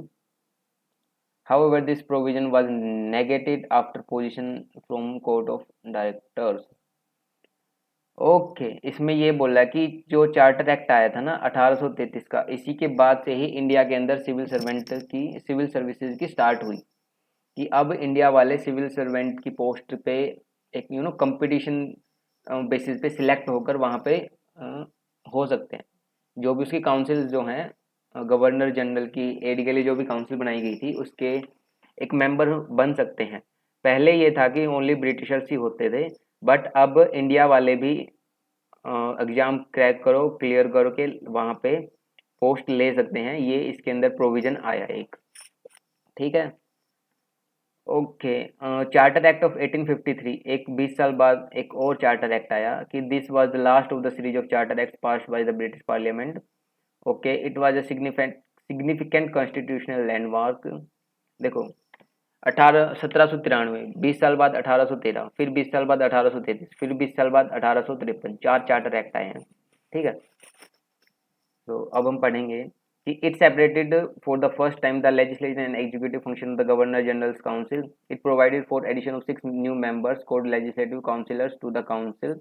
However, this provision was negated after position from court of directors. Okay इसमें ये बोला कि जो charter act आया था ना 1833 का, इसी के बाद से ही इंडिया के अंदर सिविल सर्विसेज की स्टार्ट हुई कि अब इंडिया वाले सिविल सर्वेंट की पोस्ट पे एक कंपटीशन बेसिस पे सिलेक्ट होकर वहाँ पे हो सकते हैं। जो भी उसकी काउंसिल जो हैं गवर्नर जनरल की एड के लिए जो भी काउंसिल बनाई गई थी उसके एक मेंबर बन सकते हैं। पहले ये था कि ओनली ब्रिटिशर्स ही होते थे, बट अब इंडिया वाले भी एग्जाम क्रैक करो क्लियर करो के वहाँ पे पोस्ट ले सकते हैं। ये इसके अंदर प्रोविजन आया एक। ठीक है। ओके। चार्टर एक्ट ऑफ 1853, एक 20 साल बाद एक और चार्टर एक्ट आया कि this was the last of the series of charter act passed by the British parliament. Okay it was a significant constitutional landmark. देखो 1793, 20 साल बाद 1813, फिर 20 साल बाद 1833, फिर 20 साल बाद 1853, 4 चार्टर एक्ट आए हैं। ठीक है। तो अब हम पढ़ेंगे कि it separated for the first time the legislation and executive function of the governor general's council. It provided for addition of 6 new members called legislative councillors to the council.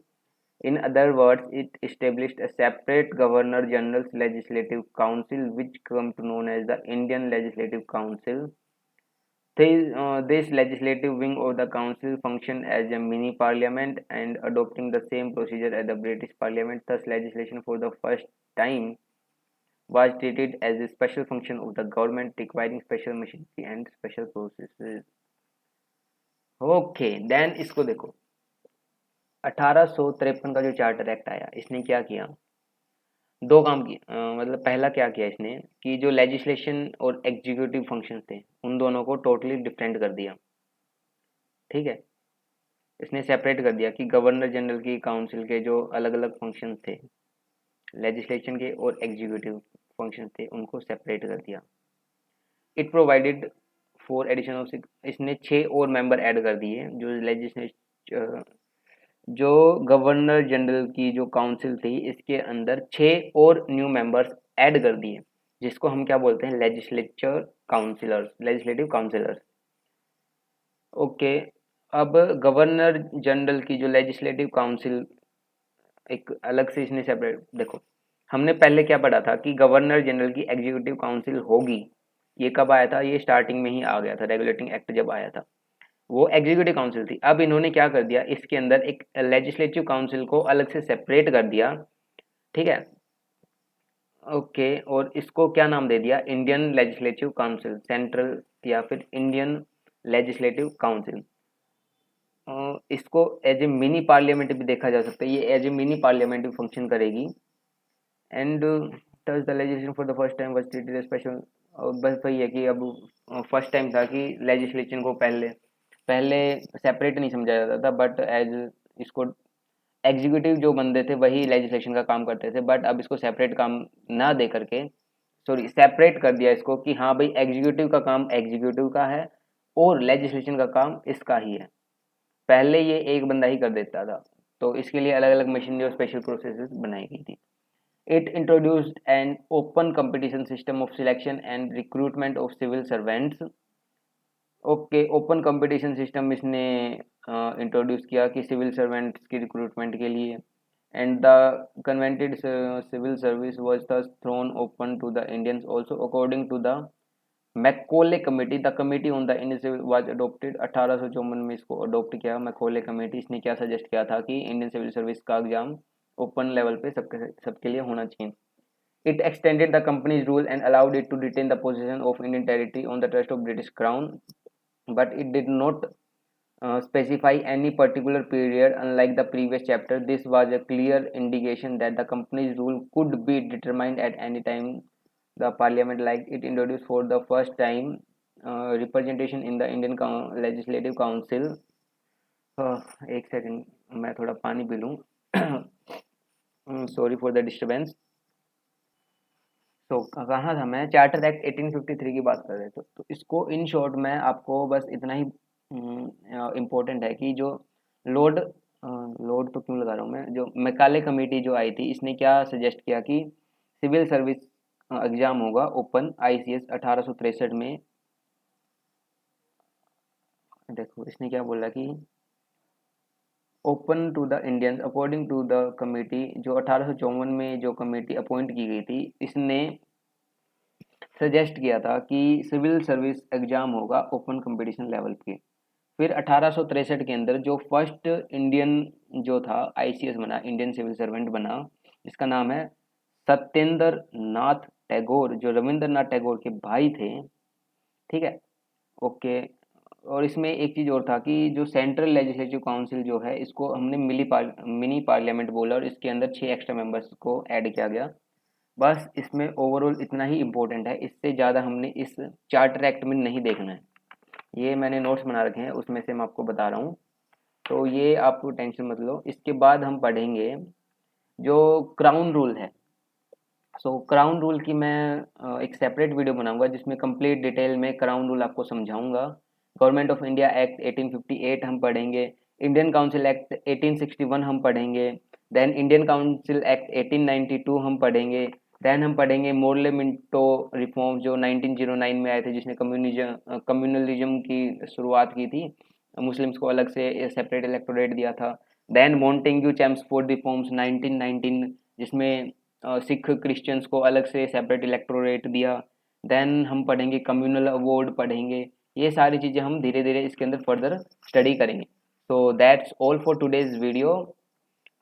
In other words, it established a separate Governor General's Legislative Council, which come to known as the Indian Legislative Council. This legislative wing of the council functioned as a mini parliament and adopting the same procedure as the British Parliament. Thus, legislation for the first time was treated as a special function of the government, requiring special machinery and special processes. Okay, then इसको देखो 1853 का जो charter act आया इसने क्या किया, दो काम किए। मतलब पहला क्या किया इसने कि जो लेजिस्लेशन और एग्जीक्यूटिव फंक्शन थे उन दोनों को टोटली डिफरेंट कर दिया। ठीक है। इसने सेपरेट कर दिया कि गवर्नर जनरल की काउंसिल के जो अलग अलग फंक्शन थे, लेजिस्लेशन के और एग्जीक्यूटिव फंक्शन थे, उनको सेपरेट कर दिया। It provided for addition of, इसने 6 और मेंबर ऐड कर दिए। जो लेजिस्लेशन जो गवर्नर जनरल की जो काउंसिल थी इसके अंदर 6 और न्यू मेंबर्स ऐड कर दिए, जिसको हम क्या बोलते हैं, लेजिस्लेटिव काउंसिलर्स। ओके। अब गवर्नर जनरल की जो लेजिस्लेटिव काउंसिल एक अलग से इसने सेपरेट, देखो हमने पहले क्या पढ़ा था कि गवर्नर जनरल की एग्जीक्यूटिव काउंसिल होगी। ये कब आया था, ये स्टार्टिंग में ही आ गया था, रेगुलेटिंग एक्ट जब आया था वो एग्जीक्यूटिव काउंसिल थी। अब इन्होंने क्या कर दिया, इसके अंदर एक लेजिस्लेटिव काउंसिल को अलग से सेपरेट कर दिया। ठीक है। ओके। और इसको क्या नाम दे दिया, इंडियन लेजिस्लेटिव काउंसिल, सेंट्रल या फिर इंडियन लेजिस्लेटिव काउंसिल। इसको एज ए मिनी पार्लियामेंट भी देखा जा सकता है, ये एज ए मिनी पार्लियामेंट भी फंक्शन करेगी। And thus the legislation for the first time was treated as special। और बस वही है कि अब फर्स्ट टाइम था कि लेजिस्लेशन को पहले पहले सेपरेट नहीं समझा जाता था, बट एज इसको एग्जीक्यूटिव जो बंदे थे वही लेजिस्लेशन का काम करते थे, बट अब इसको सेपरेट काम ना दे करके, सॉरी सेपरेट कर दिया इसको कि हाँ भाई एग्जीक्यूटिव का काम एग्जीक्यूटिव का है और लेजिस्लेशन का काम इसका ही है। पहले ये एक बंदा ही कर देता था, तो इसके लिए अलग अलग मशीनरी और स्पेशल प्रोसेसेस बनाई गई थी। It introduced an open competition system of selection and recruitment of civil servants। Okay open competition system इसने इंट्रोड्यूस किया कि सिविल सर्वेंट्स की रिक्रूटमेंट के लिए। And the covenanted civil service was thus thrown open to the Indians also according to the Macaulay committee. The committee on the Indian civil was adopted. 1854 में इसको adopt किया Macaulay committee. इसने क्या suggest किया था कि इंडियन सिविल सर्विस का exam open level पे सबके लिए होना चाहिए। It extended the company's rule and allowed it to retain the possession of Indian territory on the trust of British Crown, but it did not specify any particular period. Unlike the previous chapter, this was a clear indication that the company's rule could be determined at any time. The parliament, like it introduced for the first time representation in the Indian Legislative Council। एक second मैं थोड़ा पानी P लूँ। Sorry for the disturbance. तो कहाँ था मैं, charter act 1853 की बात कर रहे थे। तो इसको इन शॉर्ट में आपको बस इतना ही इम्पोर्टेंट है कि जो लोड लोड तो क्यों लगा रहा हूँ मैं, जो मैकाले कमेटी जो आई थी इसने क्या सजेस्ट किया कि सिविल सर्विस एग्जाम होगा ओपन आईसीएस 1863 में। देखो इसने क्या बोला कि open to the Indians according to the committee, जो 1854 में जो कमेटी अपॉइंट की गई थी इसने सजेस्ट किया था कि सिविल सर्विस एग्जाम होगा ओपन कंपटीशन लेवल पे। फिर 1863 के अंदर जो फर्स्ट इंडियन जो था आईसीएस बना, इंडियन सिविल सर्वेंट बना, इसका नाम है सत्येंद्र नाथ टैगोर, जो रविंद्रनाथ टैगोर के भाई थे। ठीक है, ओके। और इसमें एक चीज़ और था कि जो सेंट्रल लेजिस्लेटिव काउंसिल जो है इसको हमने मिनी पार्लियामेंट बोला और इसके अंदर 6 एक्स्ट्रा मेंबर्स को ऐड किया गया। बस इसमें ओवरऑल इतना ही इम्पोर्टेंट है, इससे ज़्यादा हमने इस चार्टर एक्ट में नहीं देखना है। ये मैंने नोट्स बना रखे हैं, उसमें से मैं आपको बता रहा हूँ, तो ये आप टेंशन मत लो। इसके बाद हम पढ़ेंगे जो क्राउन रूल है। क्राउन रूल की मैं एक सेपरेट वीडियो बनाऊंगा जिसमें कंप्लीट डिटेल में क्राउन रूल आपको समझाऊंगा। गवर्नमेंट ऑफ इंडिया एक्ट 1858 हम पढ़ेंगे, इंडियन काउंसिल एक्ट 1861 हम पढ़ेंगे, देन इंडियन काउंसिल एक्ट 1892 हम पढ़ेंगे, देन हम पढ़ेंगे मोर्ले मिंटो रिफॉर्म जो 1909 में आए थे, जिसने कम्युनलिज्म की शुरुआत की थी, मुस्लिम्स को अलग से सेपरेट इलेक्टोरेट दिया था। देन मॉन्टेग्यू चेम्सफोर्ड रिफॉर्म्स 1919, जिसमें सिख क्रिश्चियंस को अलग से सेपरेट इलेक्टोरेट दिया। देन हम पढ़ेंगे कम्युनल अवार्ड पढ़ेंगे। ये सारी चीज़ें हम धीरे धीरे इसके अंदर फर्दर स्टडी करेंगे। So that's all for today's video.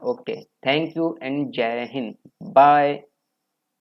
Okay, thank you and जय हिंद, बाय।